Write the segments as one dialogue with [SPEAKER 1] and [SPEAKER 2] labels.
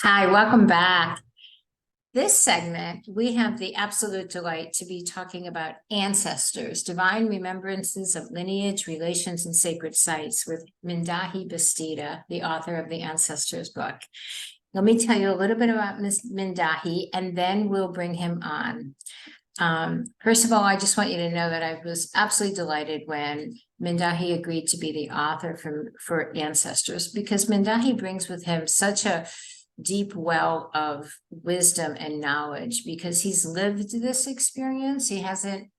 [SPEAKER 1] Hi, welcome back. This segment, we have the absolute delight to be talking about ancestors, divine remembrances of lineage, relations, and sacred sites with Mindahi Bastida, the author of the Ancestors book. Let me tell you a little bit about Ms. Mindahi, and then we'll bring him on. First of all, I just want you to know that I was absolutely delighted when Mindahi agreed to be the author for Ancestors, because Mindahi brings with him such a deep well of wisdom and knowledge, because he's lived this experience. He hasn't,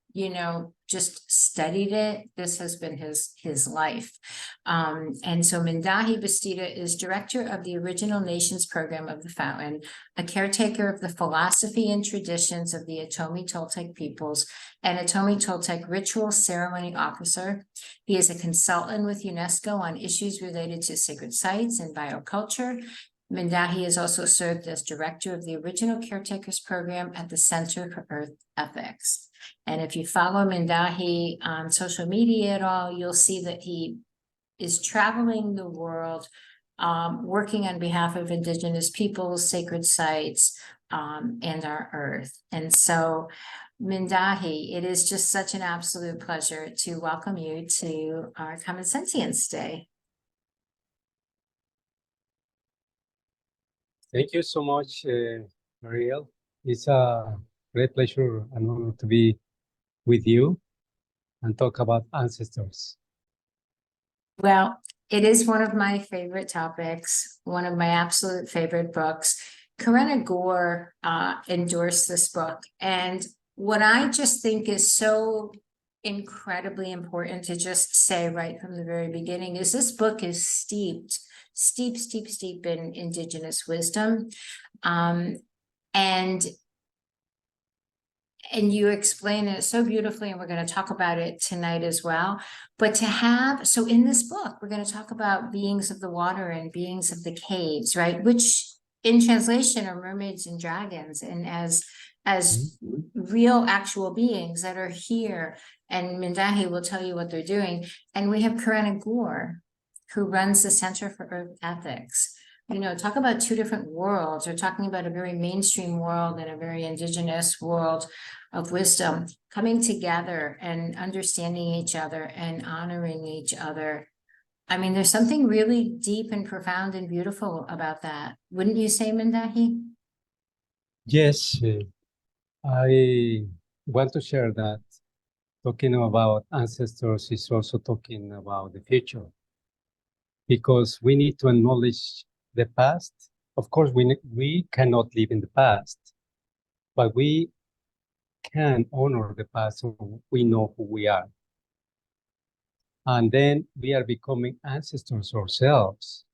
[SPEAKER 1] just studied it. This has been his life. And so Mindahi Bastida is director of the Original Nations Program of the Fountain, a caretaker of the philosophy and traditions of the Atomi Toltec peoples, and Atomi Toltec ritual ceremony officer. He is a consultant with UNESCO on issues related to sacred sites and bioculture. Mindahi has also served as director of the Original Caretakers Program at the Center for Earth Ethics. And if you follow Mindahi on social media at all, you'll see that he is traveling the world, working on behalf of Indigenous peoples, sacred sites, and our Earth. And so, Mindahi, it is just such an absolute pleasure to welcome you to our Common Sentience Day.
[SPEAKER 2] Thank you so much, Mariel. It's a great pleasure and honor to be with you and talk about ancestors.
[SPEAKER 1] Well, it is one of my favorite topics, one of my absolute favorite books. Corinna Gore endorsed this book. And what I just think is so incredibly important to just say right from the very beginning is this book is steep in Indigenous wisdom. And you explain it so beautifully, and we're going to talk about it tonight as well. But so in this book, we're going to talk about beings of the water and beings of the caves, right? Which in translation are mermaids and dragons, and as real actual beings that are here. And Mindahi will tell you what they're doing. And we have Corinna Gore, who runs the Center for Earth Ethics. Talk about two different worlds. We're talking about a very mainstream world and a very indigenous world of wisdom coming together and understanding each other and honoring each other. I mean, there's something really deep and profound and beautiful about that. Wouldn't you say, Mindahi?
[SPEAKER 2] Yes, I want to share that talking about ancestors is also talking about the future, because we need to acknowledge the past. Of course, we cannot live in the past, but we can honor the past so we know who we are. And then we are becoming ancestors ourselves.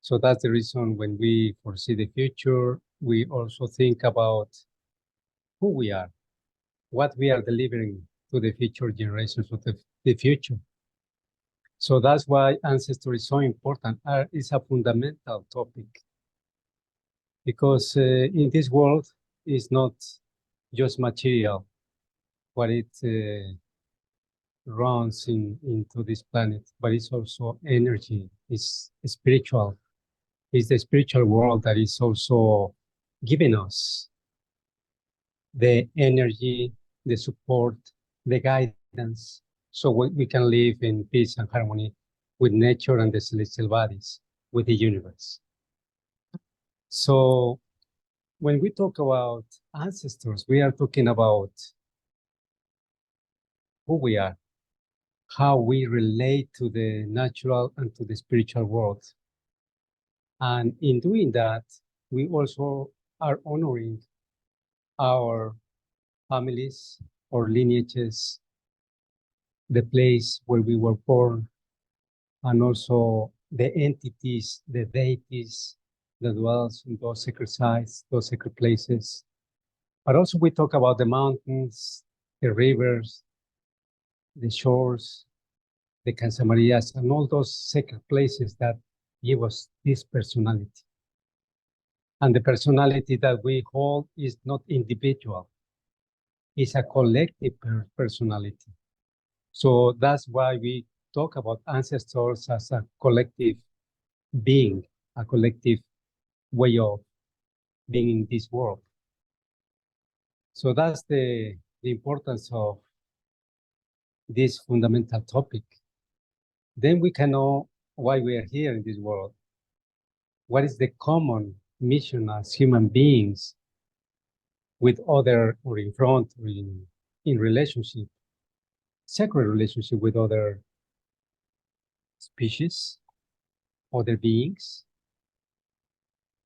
[SPEAKER 2] So that's the reason when we foresee the future, we also think about who we are, what we are delivering to the future generations of the future. So that's why ancestry is so important. It's a fundamental topic, because in this world it's not just material what it runs into this planet, but it's also energy, it's spiritual. It's the spiritual world that is also giving us the energy, the support, the guidance, so we can live in peace and harmony with nature and the celestial bodies, with the universe. So when we talk about ancestors, we are talking about who we are, how we relate to the natural and to the spiritual world. And in doing that, we also are honoring our families or lineages, the place where we were born, and also the entities, the deities that dwells in those sacred sites, those sacred places. But also we talk about the mountains, the rivers, the shores, the Cansamarias, and all those sacred places that give us this personality. And the personality that we hold is not individual, it's a collective personality. So that's why we talk about ancestors as a collective being, a collective way of being in this world. So that's the importance of this fundamental topic. Then we can know why we are here in this world. What is the common mission as human beings with other, or in front, or in relationship, sacred relationship with other species, other beings,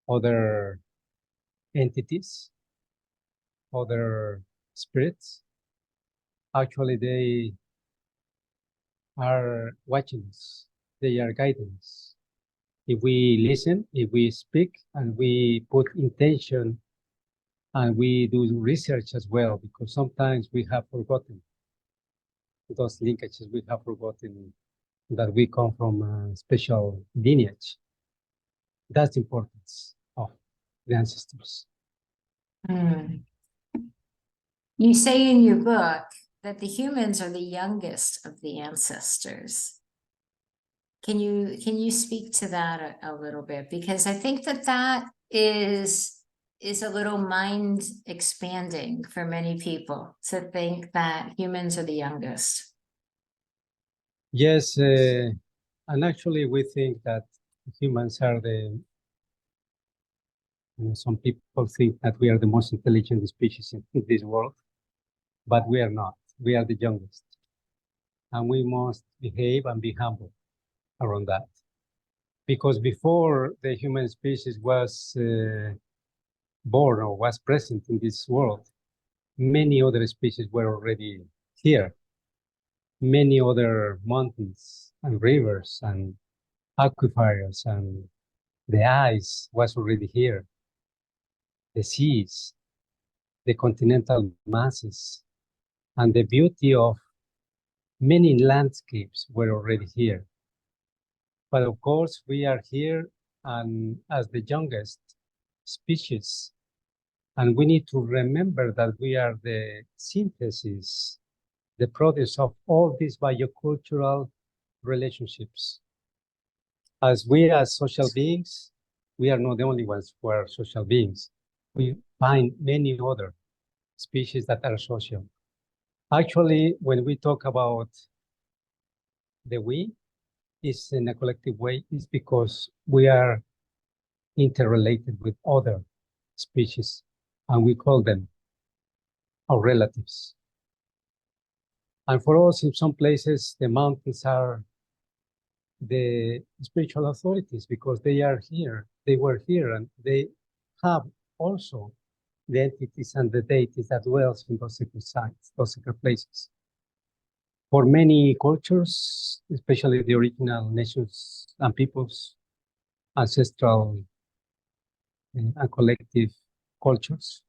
[SPEAKER 2] other entities, other spirits. Actually, they are watching us. They are guiding us. If we listen, if we speak, and we put intention, and we do research as well, because sometimes we have forgotten those linkages. We have forgotten that we come from a special lineage. That's the importance of the ancestors.
[SPEAKER 1] You say in your book that the humans are the youngest of the ancestors. Can you speak to that a little bit? Because I think that is a little mind expanding for many people to think that humans are the youngest.
[SPEAKER 2] Yes, and actually we think that humans are some people think that we are the most intelligent species in this world, but we are not. We are the youngest. And we must behave and be humble around that. Because before the human species was born or was present in this world, many other species were already here. Many other mountains and rivers and aquifers, and the ice was already here. The seas, the continental masses, and the beauty of many landscapes were already here. But of course, we are here and as the youngest species, and we need to remember that we are the synthesis, the produce of all these biocultural relationships. As we as social beings, we are not the only ones who are social beings. We find many other species that are social. Actually, when we talk about the we, is in a collective way, is because we are interrelated with other species, and we call them our relatives. And for us, in some places, the mountains are the spiritual authorities because they are here, they were here, and they have also the entities and the deities that dwells in those sacred sites, those sacred places. For many cultures, especially the original nations and peoples, ancestral and collective cultures,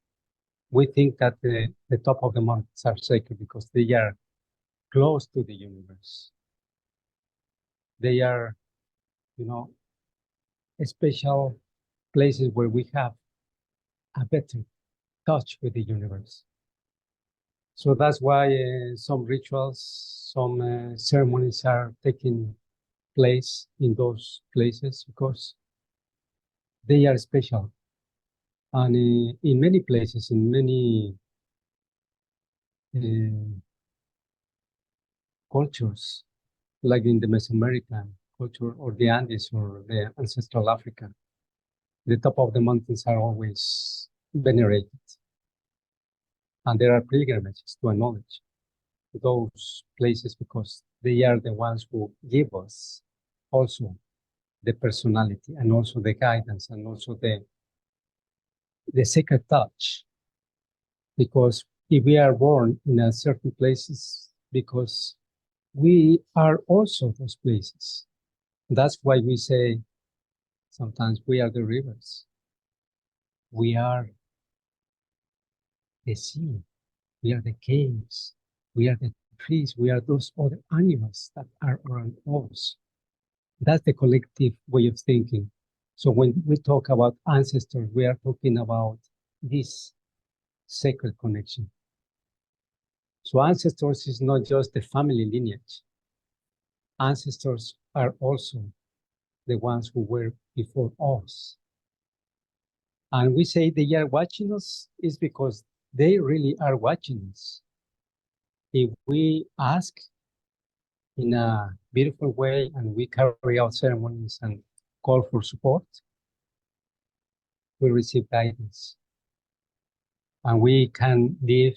[SPEAKER 2] we think that the top of the mountains are sacred because they are close to the universe. They are, special places where we have a better touch with the universe. So that's why some rituals, some ceremonies are taking place in those places because they are special. And in many places, in many cultures, like in the Mesoamerican culture or the Andes or the ancestral Africa, the top of the mountains are always venerated. And there are pilgrimages to acknowledge those places because they are the ones who give us also the personality and also the guidance and also the sacred touch. Because if we are born in a certain places, because we are also those places. That's why we say sometimes we are the rivers. We are the sea. We are the caves. We are the trees. We are those other animals that are around us. That's the collective way of thinking. So when we talk about ancestors, we are talking about this sacred connection. So ancestors is not just the family lineage. Ancestors are also the ones who were before us. And we say they are watching us is because they really are watching us. If we ask in a beautiful way and we carry out ceremonies and call for support, we receive guidance. And we can live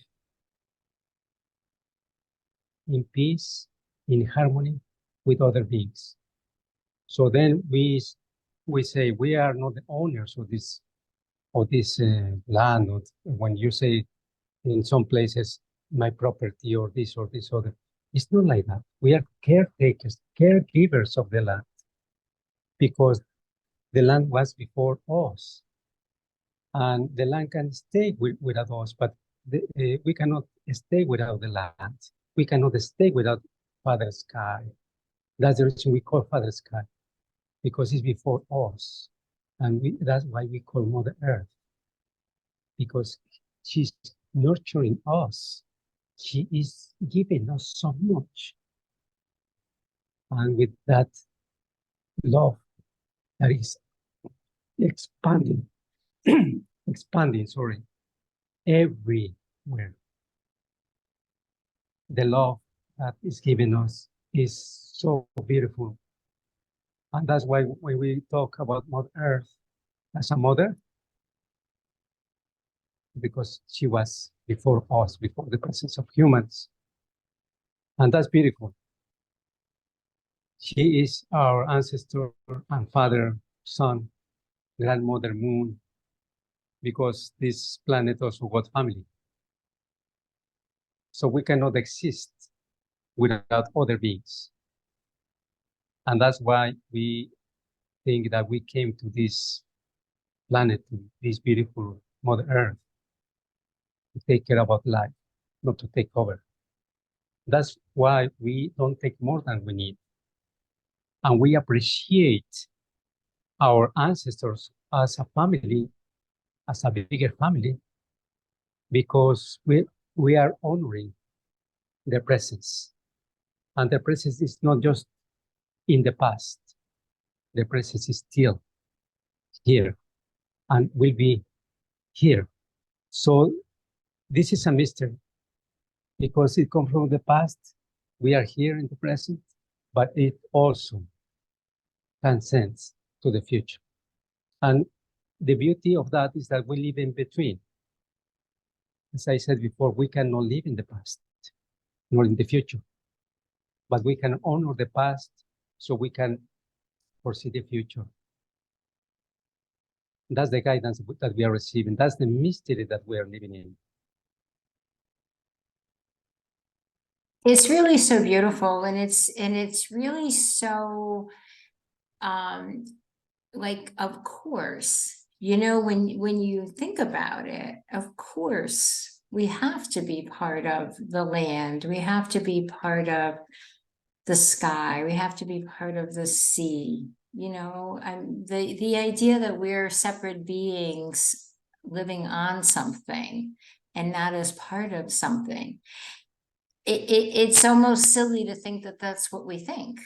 [SPEAKER 2] in peace, in harmony with other beings. So then we say we are not the owners of this land. Or when you say in some places my property or this other, it's not like that. We are caretakers, caregivers of the land, because the land was before us, and the land can stay without us, but we cannot stay without the land. We cannot stay without Father Sky. That's the reason we call Father Sky, because it's before us. And that's why we call Mother Earth, because she's nurturing us. She is giving us so much. And with that love that is expanding, everywhere. The love that is given us is so beautiful. And that's why when we talk about Mother Earth as a mother, because she was before us, before the presence of humans. And that's beautiful. She is our ancestor and father, son, grandmother, moon, because this planet also got family. So we cannot exist without other beings. And that's why we think that we came to this planet, to this beautiful Mother Earth, to take care about life, not to take over. That's why we don't take more than we need. And we appreciate our ancestors as a family, as a bigger family, because we are honoring their presence. And their presence is not just in the past. The presence is still here and will be here. So this is a mystery, because it comes from the past. We are here in the present, but it also transcends to the future. And the beauty of that is that we live in between. As I said before, we cannot live in the past, nor in the future, but we can honor the past so we can foresee the future. That's the guidance that we are receiving. That's the mystery that we are living in.
[SPEAKER 1] It's really so beautiful, and it's really so like, of course, you know, when you think about it, of course we have to be part of the land, we have to be part of the sky, we have to be part of the sea, you know. The idea that we're separate beings living on something and not as part of something, it's almost silly to think that that's what we think,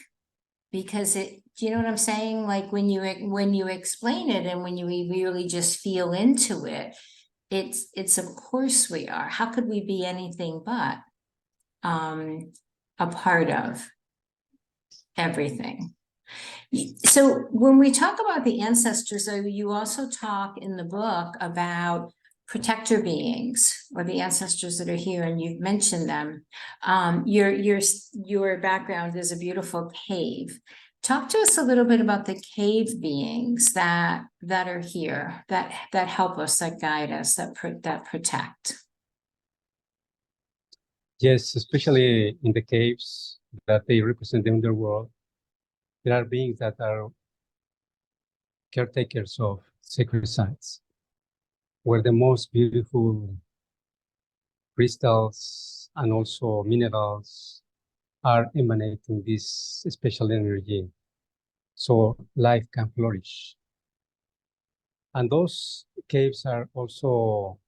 [SPEAKER 1] because do you know what I'm saying? Like when you explain it and when you really just feel into it, it's of course we are. How could we be anything but a part of everything? So when we talk about the ancestors, though, you also talk in the book about protector beings, or the ancestors that are here, and you've mentioned them. Your background is a beautiful cave. Talk to us a little bit about the cave beings that are here, that help us, that guide us, that protect.
[SPEAKER 2] Yes, especially in the caves that they represent the underworld, there are beings that are caretakers of sacred sites, where the most beautiful crystals and also minerals are emanating this special energy, so life can flourish. And those caves are also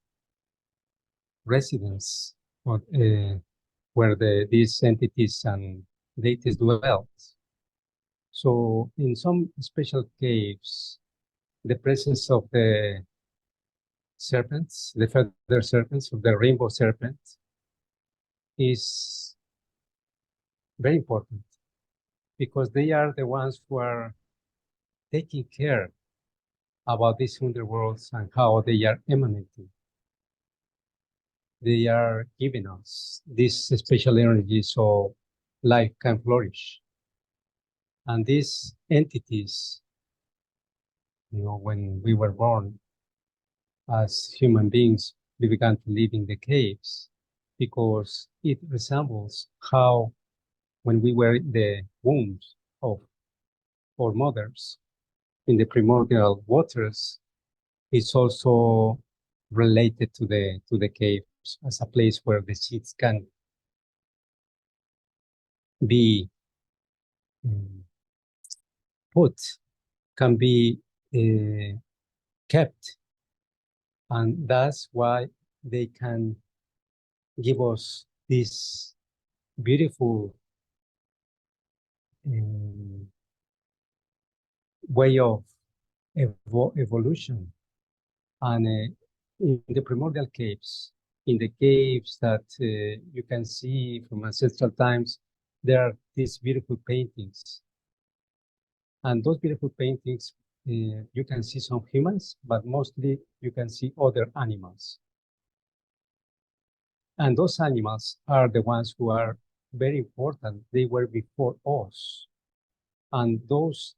[SPEAKER 2] residence where these entities and deities dwell. So in some special caves, the presence of the serpents, the feather serpents, or the rainbow serpent, is very important because they are the ones who are taking care about these underworlds and how they are emanating. They are giving us this special energy so life can flourish. And these entities, when we were born as human beings, we began to live in the caves because it resembles how when we were in the wombs of our mothers in the primordial waters, it's also related to the caves as a place where the seeds can be put, can be kept, and that's why they can give us this beautiful way of evolution. And in the primordial caves, in the caves that you can see from ancestral times, there are these beautiful paintings. And those beautiful paintings, you can see some humans, but mostly you can see other animals. And those animals are the ones who are very important. They were before us. And those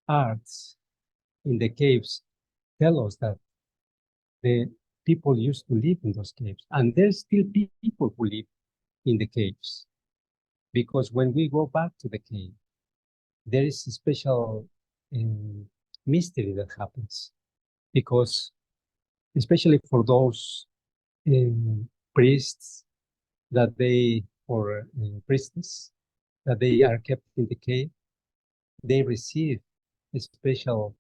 [SPEAKER 2] arts in the caves tell us that the people used to live in those caves. And there's still people who live in the caves. Because when we go back to the cave, there is a special mystery that happens. Because especially for those priests that they, or priestess, that they are kept in the cave, they receive a special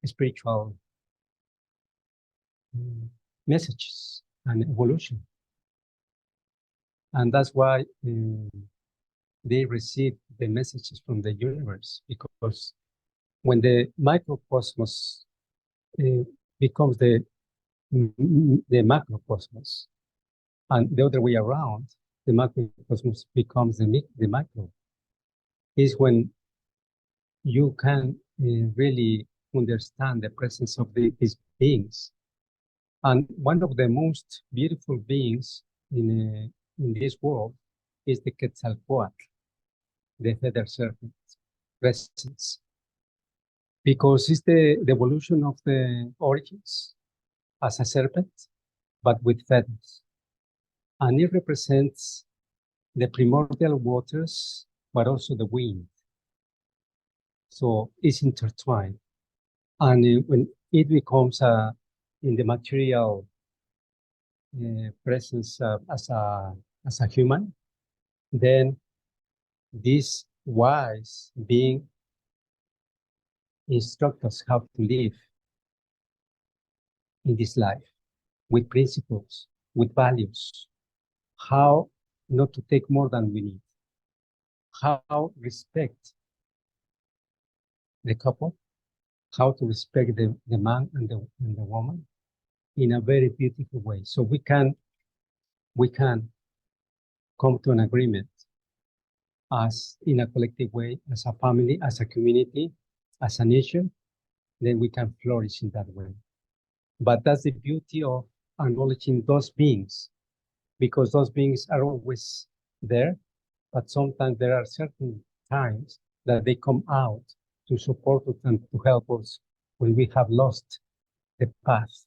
[SPEAKER 2] spiritual messages and evolution. And that's why they receive the messages from the universe, because when the microcosmos becomes the macrocosmos, and the other way around, the macrocosmos becomes the micro, is when you can really understand the presence of these beings. And one of the most beautiful beings in this world is the Quetzalcoatl, the feather serpent presence, because it's the evolution of the origins as a serpent, but with feathers. And it represents the primordial waters, but also the wind. So it's intertwined. And when it becomes in the material presence as a human, then this wise being instructs us how to live in this life with principles, with values, how not to take more than we need, how respect the couple, how to respect the man and the woman in a very beautiful way. So we can come to an agreement as in a collective way, as a family, as a community, as a nation, then we can flourish in that way. But that's the beauty of acknowledging those beings, because those beings are always there, but sometimes there are certain times that they come out to support us and to help us when we have lost the path.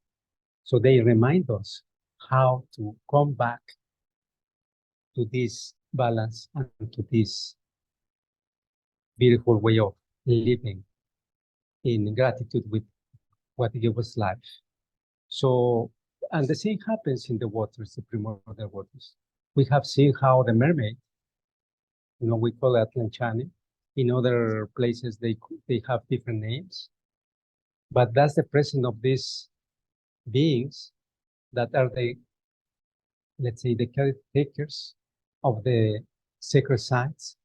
[SPEAKER 2] So they remind us how to come back to this balance and to this beautiful way of living in gratitude with what gave us life. So, and the same happens in the waters, the primordial waters. We have seen how the mermaid, we call it Atlanchani. In other places, they have different names. But that's the presence of these beings that are let's say, the caretakers of the sacred sites,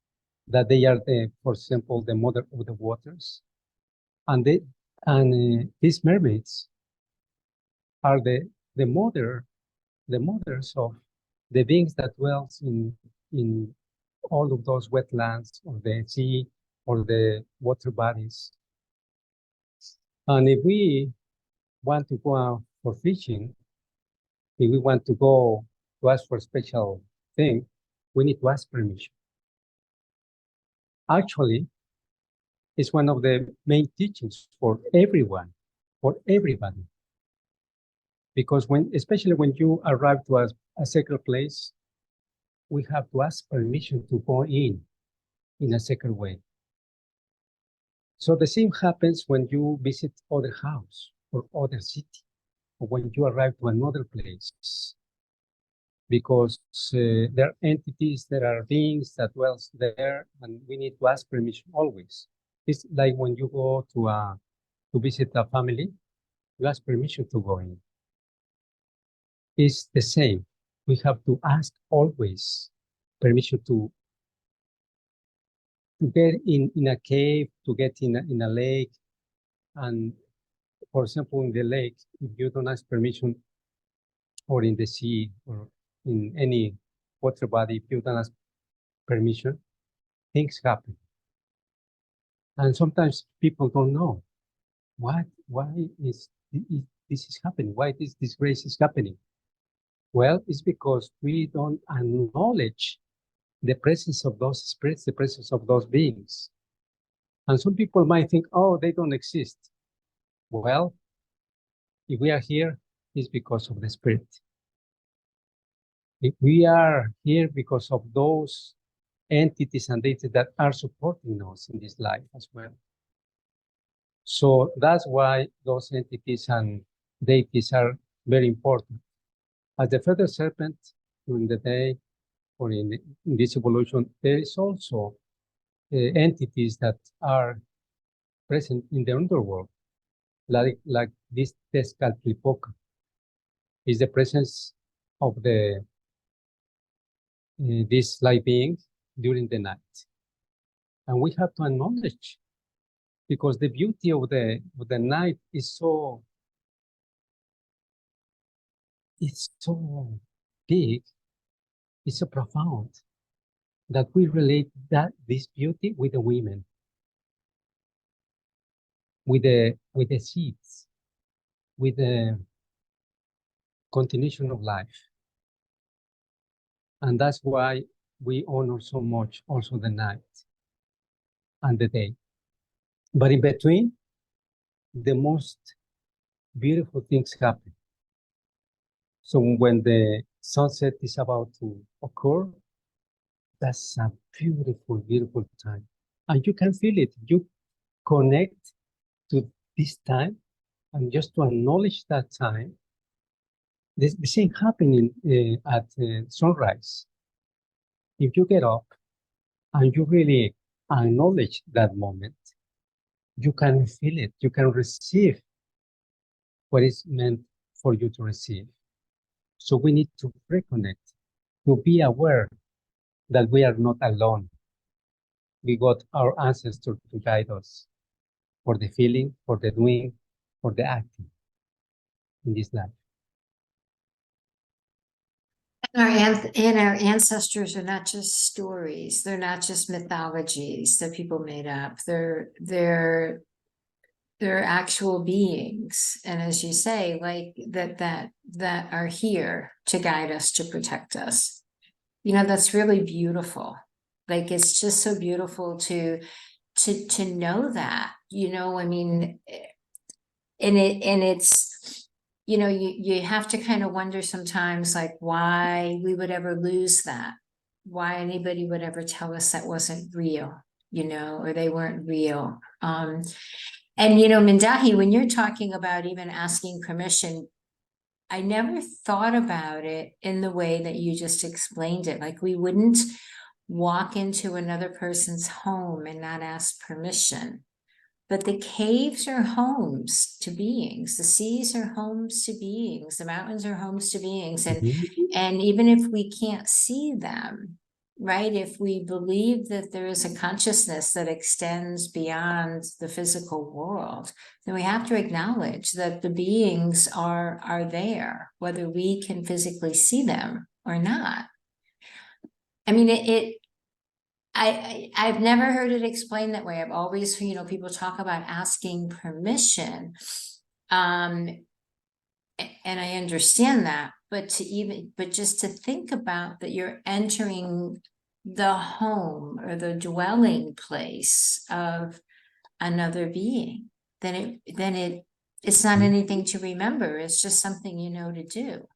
[SPEAKER 2] that they are for example, the mother of the waters. And And these mermaids are the mothers of the beings that dwells in all of those wetlands or the sea or the water bodies. And if we want to go out for fishing, if we want to go to ask for a special thing, we need to ask permission. Actually, it's one of the main teachings for everyone, for everybody. Because especially when you arrive to a sacred place, we have to ask permission to go in a sacred way. So the same happens when you visit other house or other city, or when you arrive to another place. Because there are entities, there are beings that dwells there, and we need to ask permission always. It's like when you go to visit a family, you ask permission to go in. It's the same. We have to ask always permission to get in a cave, to get in a lake. And for example, in the lake, if you don't ask permission, or in the sea, or in any water body, if you don't ask permission, things happen. And sometimes people don't know why is this is happening? Why this disgrace is happening? Well, it's because we don't acknowledge the presence of those spirits, the presence of those beings. And some people might think, oh, they don't exist. Well, if we are here, it's because of the spirit. If we are here because of those entities and deities that are supporting us in this life as well. So that's why those entities and deities are very important. As the feather serpent during the day or in this evolution, there is also entities that are present in the underworld, like this Tezcatlipoca is the presence of this light being during the night. And we have to acknowledge, because the beauty of the night is so big, it's so profound, that we relate this beauty with the women, with the seeds, with the continuation of life. And that's why we honor so much also the night and the day. But in between, the most beautiful things happen. So when the sunset is about to occur, that's a beautiful, beautiful time. And you can feel it. You connect to this time, and just to acknowledge that time. The same happening at sunrise. If you get up and you really acknowledge that moment, you can feel it. You can receive what is meant for you to receive. So we need to reconnect, to be aware that we are not alone. We got our ancestors to guide us for the feeling, for the doing, for the acting in this life.
[SPEAKER 1] And our ancestors are not just stories. They're not just mythologies that people made up. They're actual beings. And as you say, like that are here to guide us, to protect us. You know, that's really beautiful. Like, it's just so beautiful to know that, you know, I mean, and it's, you know, you have to kind of wonder sometimes, like, why we would ever lose that, why anybody would ever tell us that wasn't real, you know, or they weren't real. And, you know, Mindahi, when you're talking about even asking permission, I never thought about it in the way that you just explained it. Like, we wouldn't walk into another person's home and not ask permission. But the caves are homes to beings. The seas are homes to beings. The mountains are homes to beings. And even if we can't see them, right? If we believe that there is a consciousness that extends beyond the physical world, then we have to acknowledge that the beings are there, whether we can physically see them or not. I mean, I've never heard it explained that way. I've always, people talk about asking permission. And I understand that, but just to think about that you're entering the home or the dwelling place of another being, then it's not anything to remember. It's just something to do.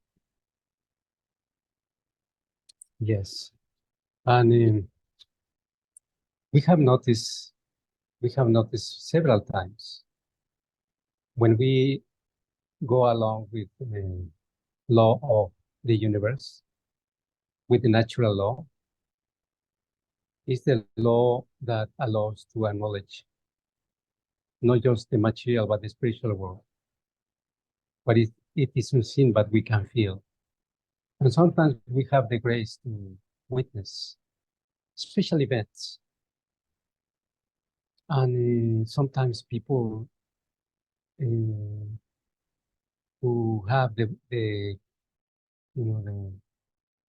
[SPEAKER 2] Yes. And we have noticed several times when we go along with the law of the universe, with the natural law, is the law that allows to acknowledge not just the material, but the spiritual world. But it is unseen, but we can feel. And sometimes we have the grace to witness special events. And sometimes people who have the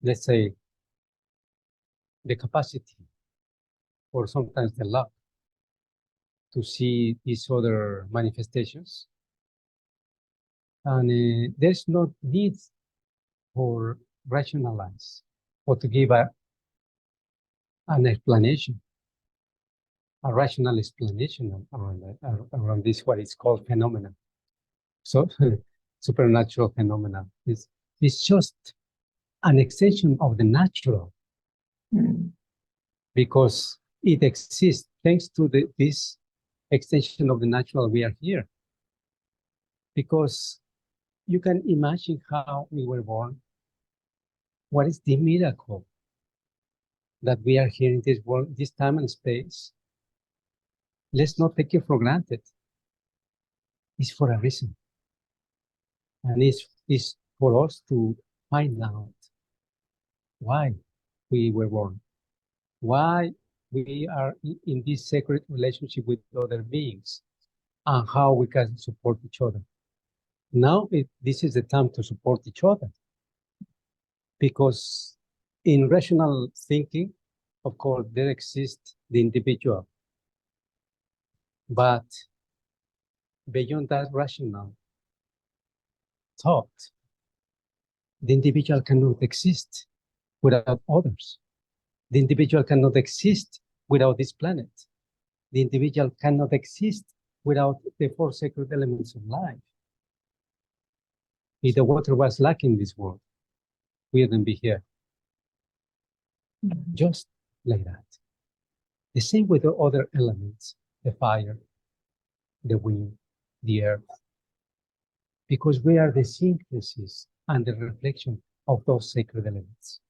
[SPEAKER 2] let's say, the capacity or sometimes the luck to see these other manifestations. And there's no need for rationalize or to give an explanation, a rational explanation around this, what is called phenomena. So supernatural phenomena is just an extension of the natural, because it exists thanks to this extension of the natural. We are here because you can imagine how we were born. What is the miracle that we are here in this world, this time and space? Let's not take it for granted. It's for a reason. And it's for us to find out why we were born, why we are in this sacred relationship with other beings, and how we can support each other. Now, this is the time to support each other, because in rational thinking, of course, there exists the individual, but beyond that rational thought, the individual cannot exist without others. The individual cannot exist without this planet. The individual cannot exist without the four sacred elements of life. If the water was lacking in this world, we wouldn't be here. Just like that. The same with the other elements, the fire, the wind, the earth, because we are the synthesis and the reflection of those sacred elements.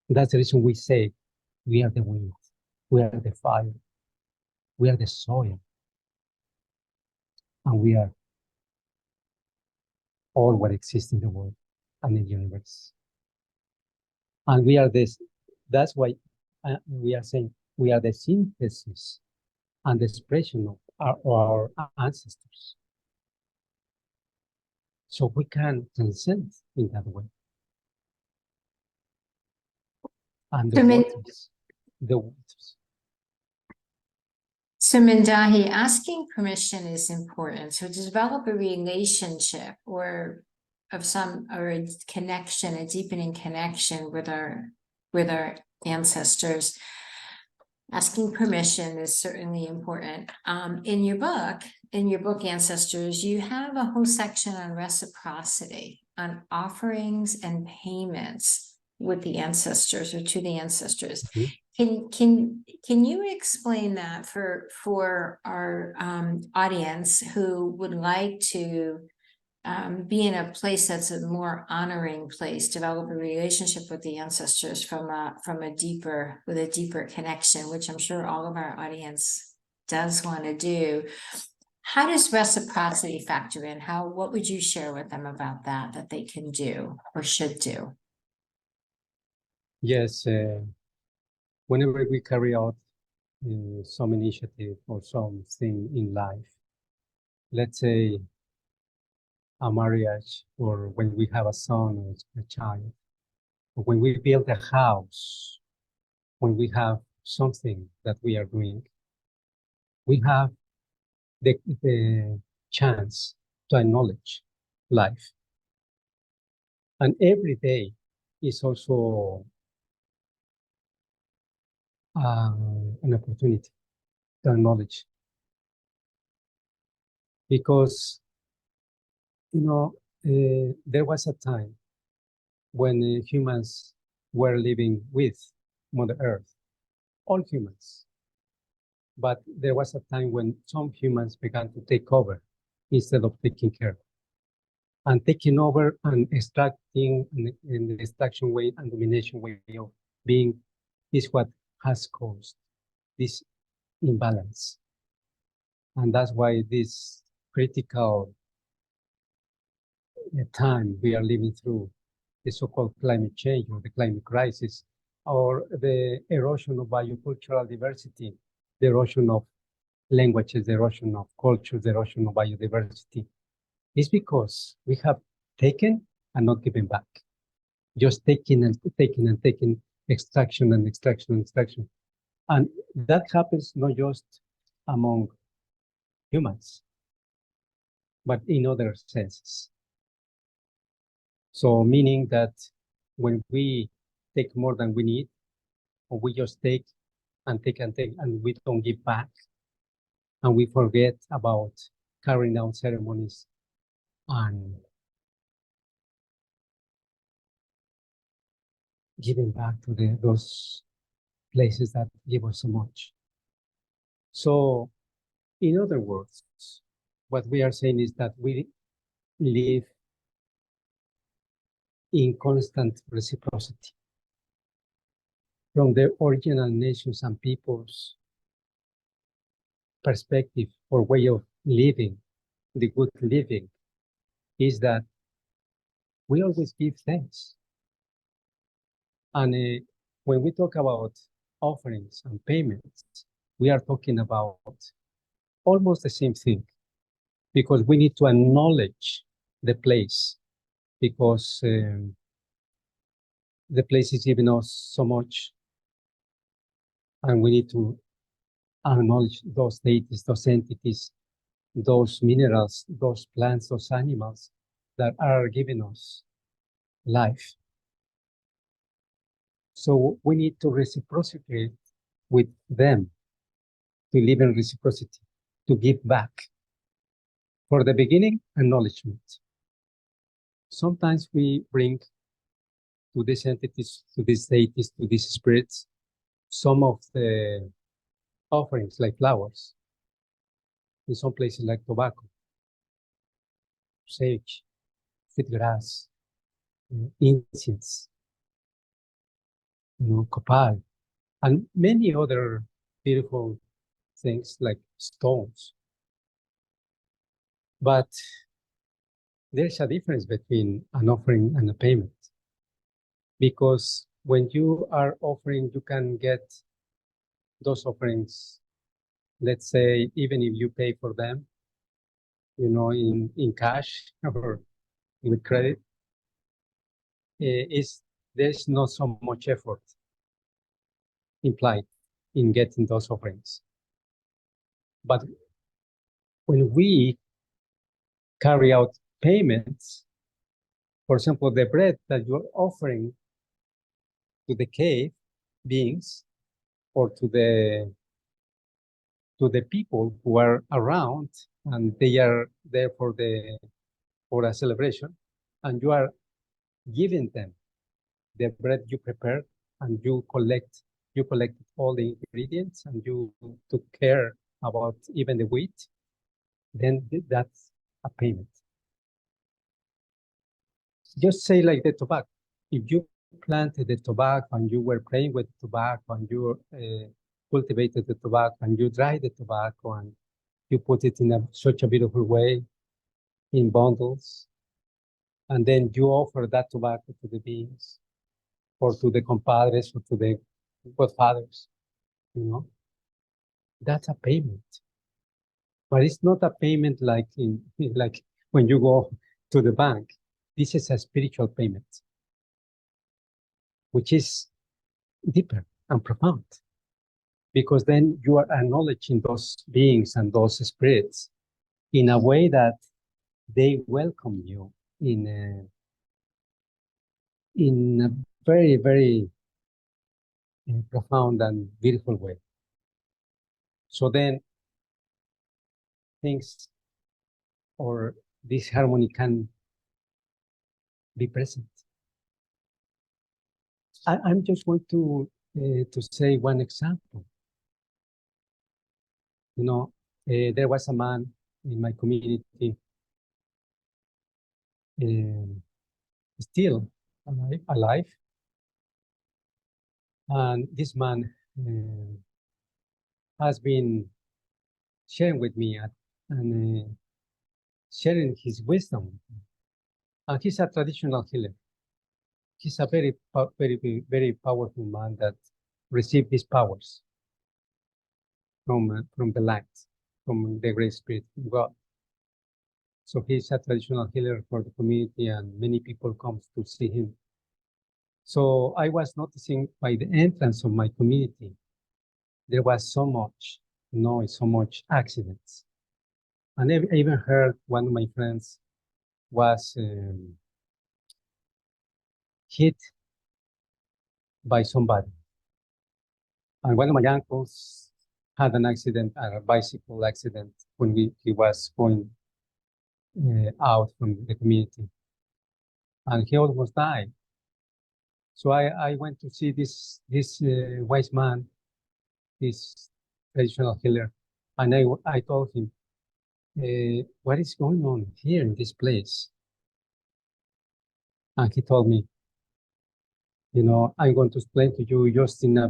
[SPEAKER 2] That's the reason we say we are the wind, we are the fire, we are the soil, and we are all what exists in the world and in the universe. And we are this, that's why we are saying we are the synthesis and the expression of our ancestors. So we can transcend in that way. And the waters.
[SPEAKER 1] So Mindahi, asking permission is important. So to develop a relationship or a connection, a deepening connection with our ancestors, asking permission is certainly important. In your book Ancestors, you have a whole section on reciprocity, on offerings and payments with the ancestors or to the ancestors. Can you explain that for our audience who would like to be in a place that's a more honoring place, develop a relationship with the ancestors with a deeper connection, which I'm sure all of our audience does want to do? How does reciprocity factor in? What would you share with them about that they can do or should do?
[SPEAKER 2] Yes, whenever we carry out some initiative or something in life, let's say a marriage, or when we have a son or a child, or when we build a house, when we have something that we are doing, we have the chance to acknowledge life. And every day is also an opportunity to acknowledge. Because, there was a time when humans were living with Mother Earth, all humans. But there was a time when some humans began to take over instead of taking care. And taking over and extracting in the extraction way and domination way of being is what has caused this imbalance. And that's why this critical time we are living through, the so-called climate change or the climate crisis, or the erosion of biocultural diversity, the erosion of languages, the erosion of culture, the erosion of biodiversity, is because we have taken and not given back. Just taking and taking and taking, extraction and extraction and extraction. And that happens not just among humans, but in other senses. So meaning that when we take more than we need, or we just take and take and take, and we don't give back, and we forget about carrying out ceremonies and giving back to those places that give us so much. So, in other words, what we are saying is that we live in constant reciprocity. From the original nations and peoples' perspective or way of living, the good living, is that we always give thanks. And when we talk about offerings and payments, we are talking about almost the same thing, because we need to acknowledge the place, because the place is giving us so much, and we need to acknowledge those deities, those entities, those minerals, those plants, those animals that are giving us life. So we need to reciprocate with them, to live in reciprocity, to give back. For the beginning, acknowledgement. Sometimes we bring to these entities, to these deities, to these spirits, some of the offerings like flowers, in some places like tobacco, sage, sweet grass, incense, copal, and many other beautiful things like stones. But there's a difference between an offering and a payment, because when you are offering, you can get those offerings, let's say, even if you pay for them, in cash or with credit, there's not so much effort implied in getting those offerings. But when we carry out payments, for example, the bread that you're offering to the cave beings or to the people who are around, and they are there for a celebration, and you are giving them the bread you prepared, and you collected all the ingredients, and you took care about even the wheat, then that's a payment. Just say like the tobacco. If you planted the tobacco and you were playing with the tobacco and you cultivated the tobacco and you dried the tobacco and you put it in such a beautiful way in bundles, and then you offer that tobacco to the beings or to the compadres or to the godfathers, you know, that's a payment. But it's not a payment like like when you go to the bank. This is a spiritual payment, which is deeper and profound, because then you are acknowledging those beings and those spirits in a way that they welcome you in a very, very profound and beautiful way. So then things or this harmony can be present. I'm just going to say one example. You know, there was a man in my community, still alive, and this man has been sharing with me and sharing his wisdom. And he's a traditional healer. He's a very, very, very powerful man that received his powers from the light, from the Great Spirit, from God. So he's a traditional healer for the community, and many people come to see him. So I was noticing by the entrance of my community, there was so much noise, so much accidents. And I even heard one of my friends was hit by somebody. And one of my uncles had an accident, a bicycle accident, when he was going out from the community. And he almost died. So I went to see this wise man, this traditional healer, and I told him, what is going on here in this place? And he told me, you know, I'm going to explain to you just in a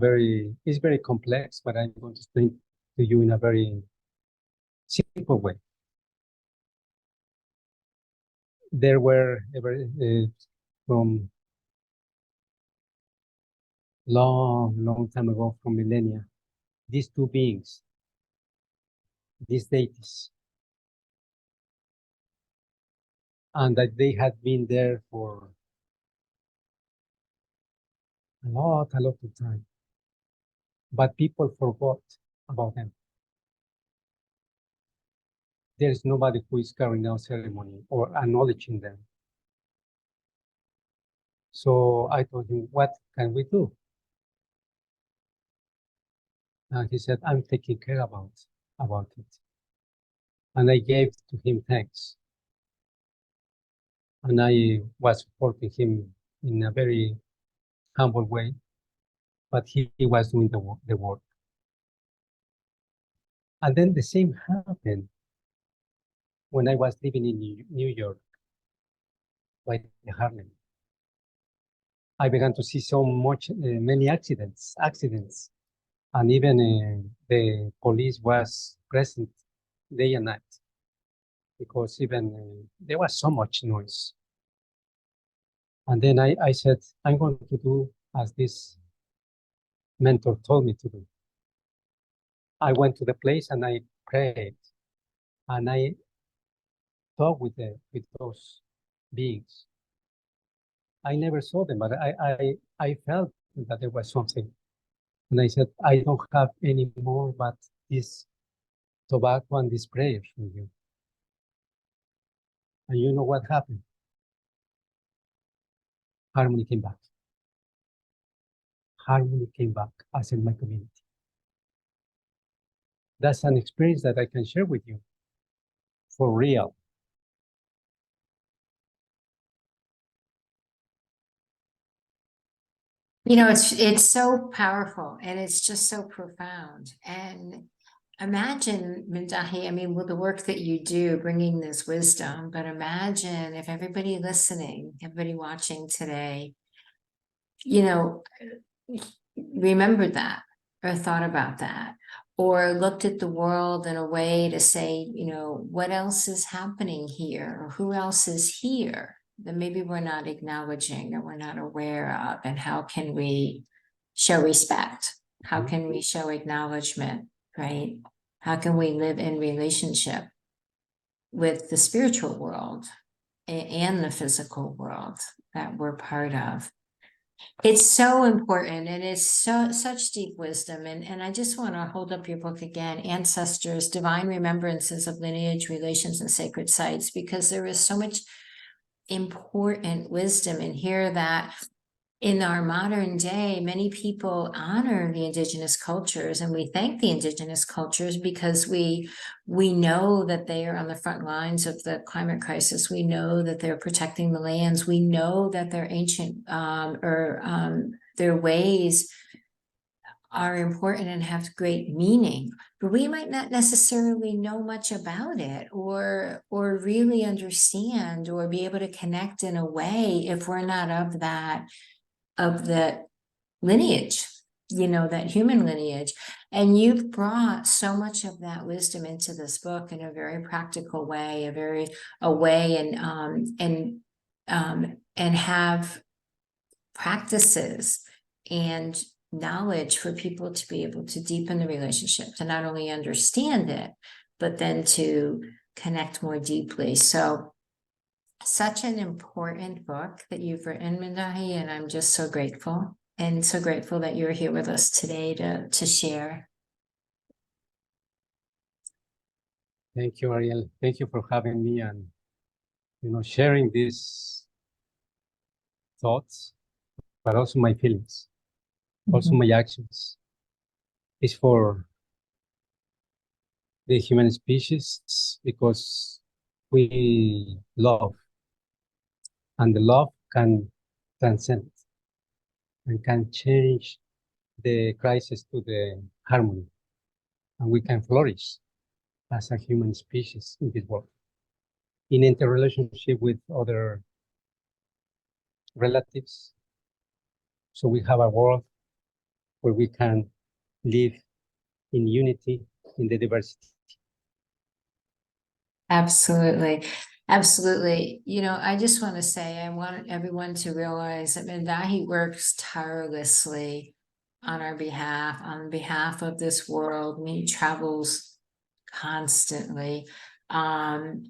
[SPEAKER 2] it's very complex, but I'm going to explain to you in a very simple way. There were from long time ago, from millennia, these two beings, these deities, and that they had been there for a lot of time, but people forgot about them. There is nobody who is carrying out ceremony or acknowledging them. So I told him, what can we do? And he said, I'm taking care about it. And I gave to him thanks. And I was supporting him in a very humble way, but he was doing the work. And then the same happened when I was living in New York, by the Harlem. I began to see so many accidents, and even the police was present day and night, because even there was so much noise. And then I said, I'm going to do as this mentor told me to do. I went to the place and I prayed, and I talked with those beings. I never saw them, but I felt that there was something. And I said, I don't have any more but this tobacco and this prayer from you. And you know what happened? Harmony came back. Harmony came back as in my community. That's an experience that I can share with you for real.
[SPEAKER 1] You know, it's so powerful and it's just so profound. And imagine, Mindahi, I mean, with the work that you do, bringing this wisdom, but imagine if everybody listening, everybody watching today, you know, remembered that or thought about that, or looked at the world in a way to say, you know, what else is happening here, or who else is here that maybe we're not acknowledging or we're not aware of, and how can we show respect? How
[SPEAKER 2] Mhm.
[SPEAKER 1] can we show acknowledgement, right? How can we live in relationship with the spiritual world and the physical world that we're part of? It's so important, and it's such deep wisdom. And I just want to hold up your book again, Ancestors, Divine Remembrances of Lineage, Relations, and Sacred Sites, because there is so much important wisdom in here that in our modern day, many people honor the indigenous cultures, and we thank the indigenous cultures because we know that they are on the front lines of the climate crisis. We know that they're protecting the lands. We know that their ancient their ways are important and have great meaning, but we might not necessarily know much about it or really understand or be able to connect in a way if we're not of the lineage, that human lineage. And you've brought so much of that wisdom into this book in a very practical way, and have practices and knowledge for people to be able to deepen the relationship, to not only understand it, but then to connect more deeply. So such an important book that you've written, Mindahi, and I'm just so grateful. And so grateful that you're here with us today to share.
[SPEAKER 2] Thank you, Ariel. Thank you for having me and sharing these thoughts, but also my feelings, also my actions. It's for the human species because we love, and the love can transcend and can change the crisis to the harmony, and we can flourish as a human species in this world, in interrelationship with other relatives. So we have a world where we can live in unity in the diversity.
[SPEAKER 1] Absolutely. Absolutely. I just want to say, I want everyone to realize that Mindahi works tirelessly on behalf of this world. He travels constantly. And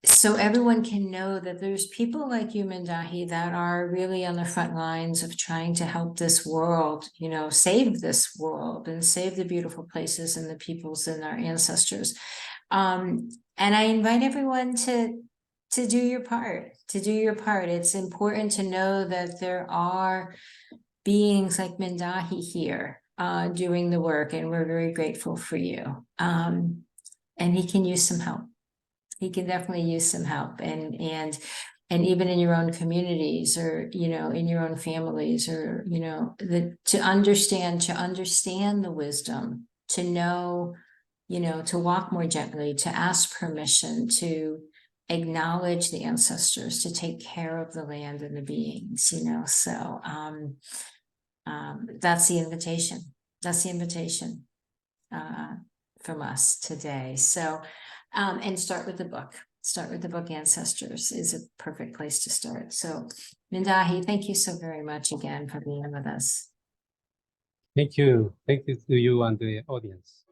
[SPEAKER 1] so everyone can know that there's people like you, Mindahi, that are really on the front lines of trying to help this world, save this world and save the beautiful places and the peoples and our ancestors. And I invite everyone to do your part, It's important to know that there are beings like Mindahi here doing the work, and we're very grateful for you. And he can use some help. He can definitely use some help, and even in your own communities, or in your own families, or to understand the wisdom, to know, to walk more gently, to ask permission, to acknowledge the ancestors, to take care of the land and the beings. So that's the invitation. From us today. So and start with the book. Ancestors is a perfect place to start. So Mindahi, thank you so very much again for being with us.
[SPEAKER 2] Thank you. Thank you to you and the audience.